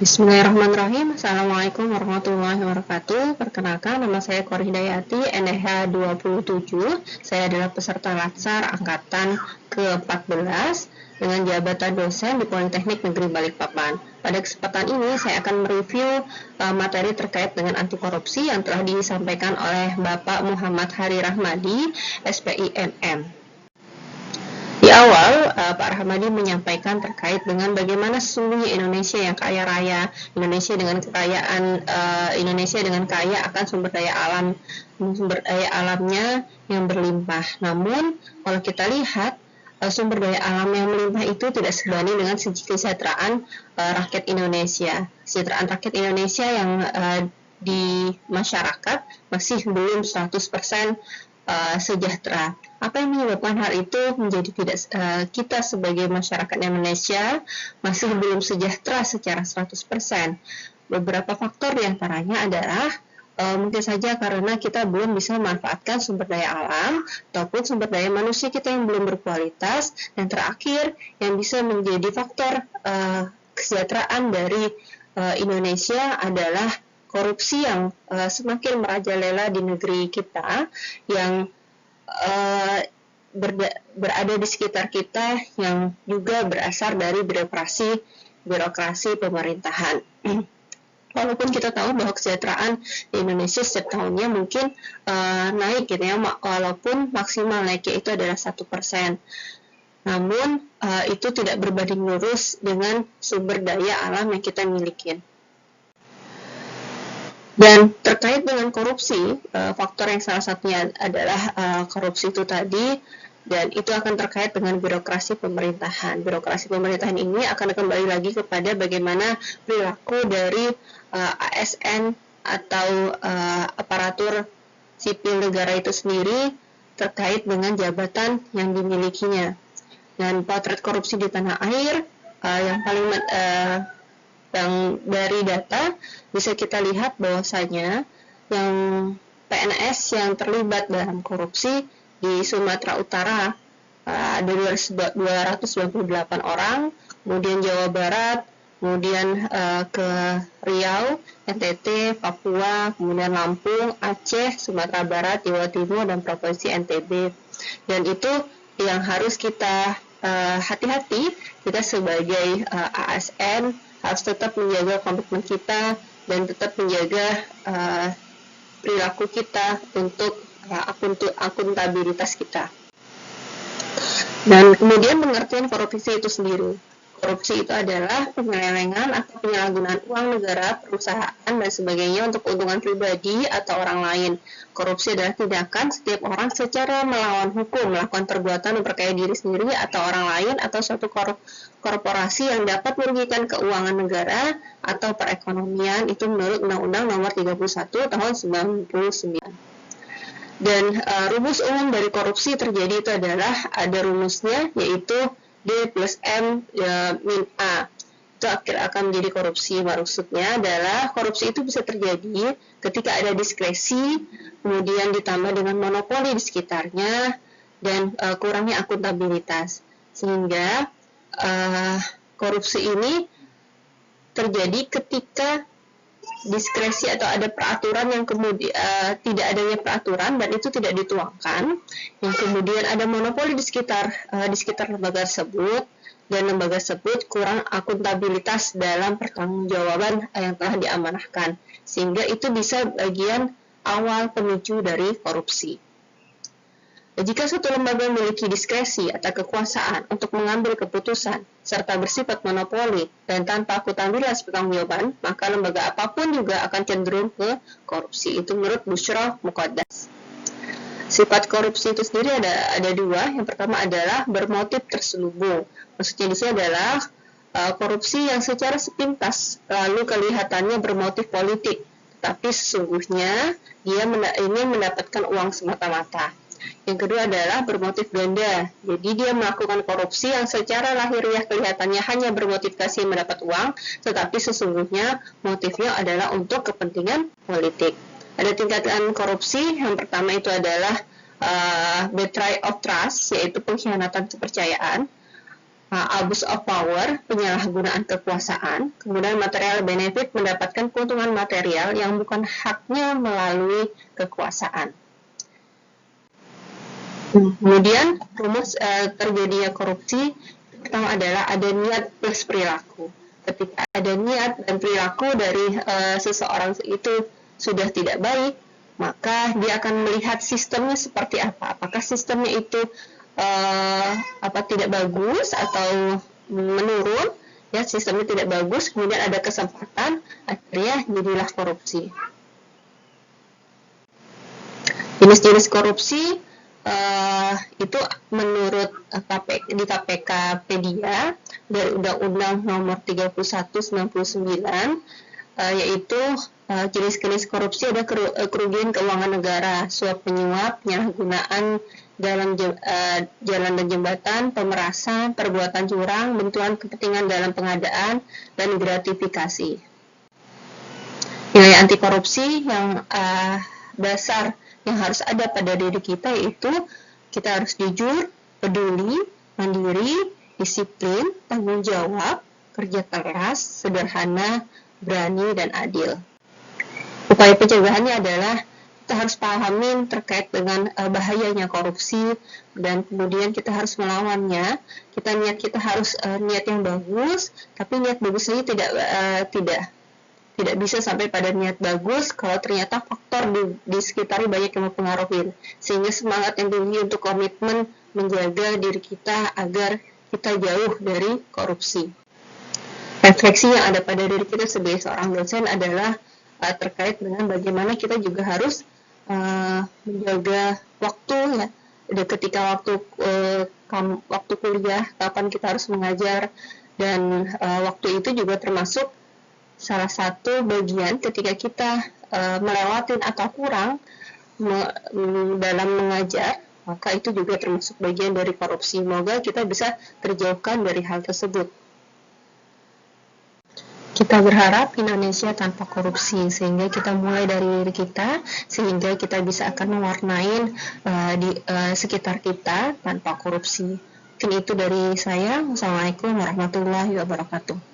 Bismillahirrahmanirrahim. Assalamualaikum warahmatullahi wabarakatuh. Perkenalkan, nama saya Korih Dayati, NDH 27. Saya adalah peserta Latsar Angkatan ke-14 dengan jabatan dosen di Politeknik Negeri Balikpapan. Pada kesempatan ini, saya akan mereview materi terkait dengan anti korupsi yang telah disampaikan oleh Bapak Muhammad Hari Rahmadi, SPINM. Di awal, Pak Rahmadi menyampaikan terkait dengan bagaimana sesungguhnya Indonesia yang kaya raya, Indonesia dengan kaya akan sumber daya alamnya yang berlimpah. Namun, kalau kita lihat sumber daya alam yang melimpah itu tidak sebanding dengan kesejahteraan rakyat Indonesia. Kesejahteraan rakyat Indonesia yang di masyarakat masih belum 100% sejahtera. Apa yang menyebabkan hal itu menjadi kita sebagai masyarakat Indonesia masih belum sejahtera secara 100%? Beberapa faktor diantaranya adalah mungkin saja karena kita belum bisa memanfaatkan sumber daya alam ataupun sumber daya manusia kita yang belum berkualitas, dan terakhir yang bisa menjadi faktor kesejahteraan dari Indonesia adalah korupsi yang semakin merajalela di negeri kita, yang berada di sekitar kita, yang juga berasal dari birokrasi pemerintahan. Walaupun kita tahu bahwa kesejahteraan di Indonesia setiap tahunnya mungkin naik gitu ya, walaupun maksimal naiknya itu adalah 1%. Namun itu tidak berbanding lurus dengan sumber daya alam yang kita miliki. Dan terkait dengan korupsi, faktor yang salah satunya adalah korupsi itu tadi, dan itu akan terkait dengan birokrasi pemerintahan. Birokrasi pemerintahan ini akan kembali lagi kepada bagaimana perilaku dari ASN atau aparatur sipil negara itu sendiri terkait dengan jabatan yang dimilikinya. Dan potret korupsi di tanah air yang paling yang dari data bisa kita lihat bahwasanya yang PNS yang terlibat dalam korupsi di Sumatera Utara ada 298 orang, kemudian Jawa Barat, kemudian ke Riau, NTT, Papua, kemudian Lampung, Aceh, Sumatera Barat, Jawa Timur, dan Provinsi NTB. Dan itu yang harus kita hati-hati, kita sebagai ASN harus tetap menjaga komitmen kita dan tetap menjaga perilaku kita untuk akuntabilitas kita. Dan kemudian pengertian korupsi itu sendiri. Korupsi itu adalah penyelewengan atau penyalahgunaan uang negara, perusahaan, dan sebagainya untuk keuntungan pribadi atau orang lain. Korupsi adalah tindakan setiap orang secara melawan hukum, melakukan perbuatan memperkaya diri sendiri atau orang lain atau suatu korporasi yang dapat merugikan keuangan negara atau perekonomian, itu menurut Undang-Undang Nomor 31 Tahun 99. Dan rumus umum dari korupsi terjadi itu adalah ada rumusnya, yaitu D plus M min A. Itu akan menjadi korupsi. Maksudnya adalah korupsi itu bisa terjadi ketika ada diskresi, kemudian ditambah dengan monopoli di sekitarnya, dan kurangnya akuntabilitas. Sehingga korupsi ini terjadi ketika diskresi atau ada peraturan yang kemudian tidak adanya peraturan dan itu tidak dituangkan, yang kemudian ada monopoli di sekitar lembaga tersebut, dan lembaga tersebut kurang akuntabilitas dalam pertanggungjawaban yang telah diamanahkan, sehingga itu bisa bagian awal pemicu dari korupsi. Jika suatu lembaga memiliki diskresi atau kekuasaan untuk mengambil keputusan serta bersifat monopoli dan tanpa akuntabilitas pertanggungjawaban, maka lembaga apapun juga akan cenderung ke korupsi. Itu menurut Bushra Muqaddas. Sifat korupsi itu sendiri ada dua. Yang pertama adalah bermotif terselubung. Maksudnya di sini adalah korupsi yang secara sepintas lalu kelihatannya bermotif politik, tapi sesungguhnya dia ingin mendapatkan uang semata-mata. Yang kedua adalah bermotif ganda. Jadi dia melakukan korupsi yang secara lahiriah kelihatannya hanya bermotivasi mendapat uang, tetapi sesungguhnya motifnya adalah untuk kepentingan politik. Ada tingkatan korupsi. Yang pertama itu adalah betray of trust, yaitu pengkhianatan kepercayaan. abuse of power, penyalahgunaan kekuasaan, kemudian material benefit, mendapatkan keuntungan material yang bukan haknya melalui kekuasaan. Kemudian rumus terjadinya korupsi pertama adalah ada niat plus perilaku. Ketika ada niat dan perilaku dari seseorang itu sudah tidak baik, maka dia akan melihat sistemnya seperti apa. Apakah sistemnya itu tidak bagus atau menurun? Ya, sistemnya tidak bagus, kemudian ada kesempatan, akhirnya jadilah korupsi. Jenis-jenis korupsi itu menurut di KPK-pedia dari Undang-Undang Nomor 31/99, yaitu jenis-jenis korupsi ada kerugian keuangan negara, suap menyuap, penyalahgunaan dalam jalan dan jembatan, pemerasan, perbuatan curang, benturan kepentingan dalam pengadaan, dan gratifikasi. Nilai anti korupsi yang dasar yang harus ada pada diri kita, yaitu kita harus jujur, peduli, mandiri, disiplin, tanggung jawab, kerja keras, sederhana, berani, dan adil. Upaya pencegahannya adalah kita harus pahamin terkait dengan bahayanya korupsi, dan kemudian kita harus melawannya. Kita harus niat yang bagus, tapi niat bagus ini tidak bisa sampai pada niat bagus kalau ternyata faktor di sekitarnya banyak yang mempengaruhi, sehingga semangat yang tinggi untuk komitmen menjaga diri kita agar kita jauh dari korupsi. Refleksi yang ada pada diri kita sebagai seorang dosen adalah terkait dengan bagaimana kita juga harus menjaga waktu, ya, ketika waktu kuliah, kapan kita harus mengajar, dan waktu itu juga termasuk salah satu bagian ketika kita melewati atau kurang dalam mengajar, maka itu juga termasuk bagian dari korupsi. Semoga kita bisa terjauhkan dari hal tersebut. Kita berharap Indonesia tanpa korupsi, sehingga kita mulai dari diri kita, sehingga kita bisa akan mewarnai di sekitar kita tanpa korupsi. Mungkin itu dari saya. Wassalamualaikum warahmatullahi wabarakatuh.